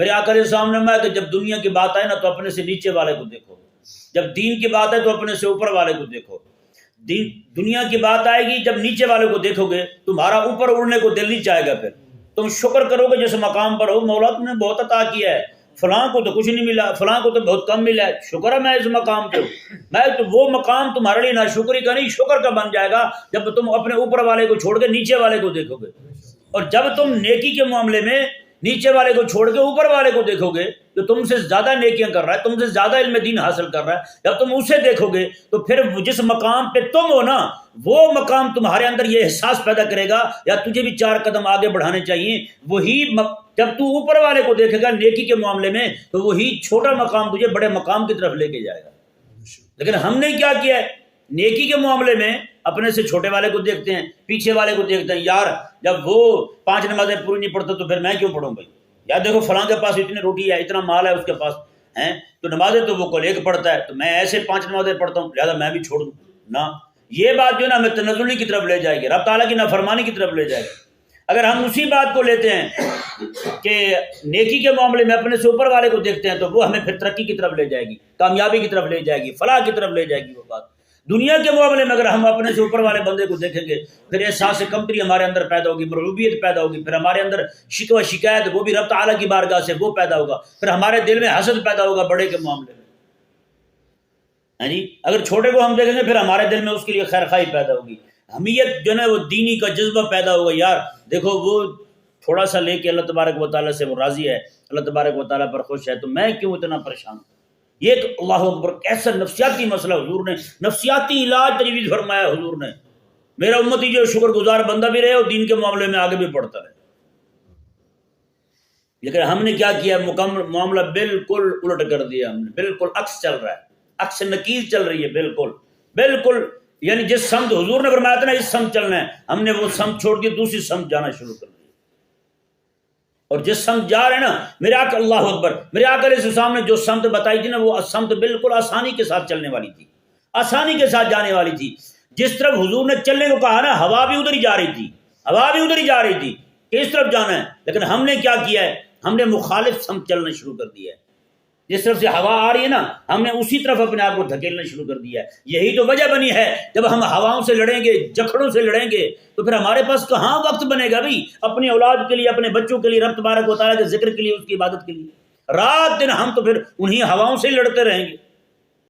میرے آقا علیہ السلام نے فرمایا کہ جب دنیا کی بات آئے نا تو اپنے سے نیچے والے کو دیکھو، جب دین کی بات ہے تو اپنے سے اوپر والے کو دیکھو۔ دنیا کی بات آئے گی جب نیچے والے کو دیکھو گے تمہارا اوپر اڑنے کو دل نہیں چاہے گا، پھر تم شکر کرو گے جس مقام پر ہو، مولا تم نے بہت عطا کیا ہے، فلاں کو تو کچھ نہیں ملا، فلاں کو تو بہت کم ملا ہے، شکر ہے میں اس مقام پہ ہوں۔ میں تو وہ مقام تمہارے لیے ناشکری کا نہیں شکر کا بن جائے گا جب تم اپنے اوپر والے کو چھوڑ کے نیچے والے کو دیکھو گے، اور جب تم نیکی کے معاملے میں نیچے والے کو چھوڑ کے اوپر والے کو دیکھو گے جو تم سے زیادہ نیکیاں کر رہا ہے، تم سے زیادہ علم دین حاصل کر رہا ہے، جب تم اسے دیکھو گے تو پھر جس مقام پہ تم ہو نا وہ مقام تمہارے اندر یہ احساس پیدا کرے گا یا تجھے بھی 4 قدم آگے بڑھانے چاہیے۔ وہی جب تو اوپر والے کو دیکھے گا نیکی کے معاملے میں تو وہی چھوٹا مقام تجھے بڑے مقام کی طرف لے کے جائے گا۔ لیکن ہم نے کیا کیا ہے، نیکی کے معاملے میں اپنے سے چھوٹے والے کو دیکھتے ہیں، پیچھے والے کو دیکھتے ہیں، یار جب وہ 5 نمازیں پوری نہیں پڑھتا تو پھر میں کیوں پڑھوں بھائی، یار دیکھو فلاں کے پاس اتنی روٹی ہے، اتنا مال ہے اس کے پاس ہیں، تو نمازیں تو وہ کل ایک پڑھتا ہے تو میں ایسے 5 نمازیں پڑھتا ہوں لہٰذا میں بھی چھوڑ دوں نہ۔ یہ بات جو ہے نا ہمیں تنزلی کی طرف لے جائے گی، رب تعالیٰ کی نافرمانی کی طرف لے جائے گی۔ اگر ہم اسی بات کو لیتے ہیں کہ نیکی کے معاملے میں اپنے سے اوپر والے کو دیکھتے ہیں تو وہ ہمیں پھر ترقی کی طرف لے جائے گی، کامیابی کی طرف لے جائے گی، فلاح کی طرف لے جائے گی وہ بات۔ دنیا کے معاملے میں اگر ہم اپنے سے اوپر والے بندے کو دیکھیں گے پھر احساس کمتری ہمارے اندر پیدا ہوگی، مرغوبیت پیدا ہوگی، پھر ہمارے اندر شکوہ شکایت وہ بھی رب تعالیٰ کی بارگاہ سے وہ پیدا ہوگا، پھر ہمارے دل میں حسد پیدا ہوگا بڑے کے معاملے میں، ہاں جی۔ اگر چھوٹے کو ہم دیکھیں گے پھر ہمارے دل میں اس کے لیے خیر خواہی پیدا ہوگی، حمیت جو ہے وہ دینی کا جذبہ پیدا ہوگا، یار دیکھو وہ تھوڑا سا لے کے اللہ تبارک و تعالیٰ سے وہ راضی ہے، اللہ تبارک و تعالیٰ پر خوش ہے، تو میں کیوں اتنا پریشان ہوں۔ یہ ایک اللہ اکبر کیسا نفسیاتی مسئلہ حضور نے نفسیاتی علاج تجویز فرمایا حضور نے، میرا امتی جو شکر گزار بندہ بھی رہے اور دین کے معاملے میں آگے بھی بڑھتا رہے۔ لیکن ہم نے کیا کیا، مکمل معاملہ بالکل الٹ کر دیا، ہم نے بالکل عکس چل رہا ہے، عکس نقیض چل رہی ہے، بالکل بالکل، یعنی جس سمت حضور نے فرمایا تھا نا اس سمت چلنا ہے، ہم نے وہ سمت چھوڑ کے دوسری سمت جانا شروع کر دیا، اور جس سمت جا رہے ہیں نا میرے آقا اللہ اکبر، میرے آقا علیہ السلام نے جو سمت بتائی تھی نا وہ سمت بالکل آسانی کے ساتھ چلنے والی تھی، آسانی کے ساتھ جانے والی تھی۔ جس طرف حضور نے چلنے کو کہا نا ہوا بھی ادھر ہی جا رہی تھی، ہوا بھی ادھر ہی جا رہی تھی کہ اس طرف جانا ہے، لیکن ہم نے کیا کیا ہے، ہم نے مخالف سمت چلنا شروع کر دیا ہے، جس طرف سے ہوا آ رہی ہے نا ہم نے اسی طرف اپنے آپ کو دھکیلنا شروع کر دیا ہے۔ یہی تو وجہ بنی ہے جب ہم ہواؤں سے لڑیں گے، جکڑوں سے لڑیں گے تو پھر ہمارے پاس کہاں وقت بنے گا بھائی اپنی اولاد کے لیے، اپنے بچوں کے لیے، رب تبارک و تعالیٰ کے ذکر کے لیے، اس کی عبادت کے لیے۔ رات دن ہم تو پھر انہی ہواؤں سے لڑتے رہیں گے۔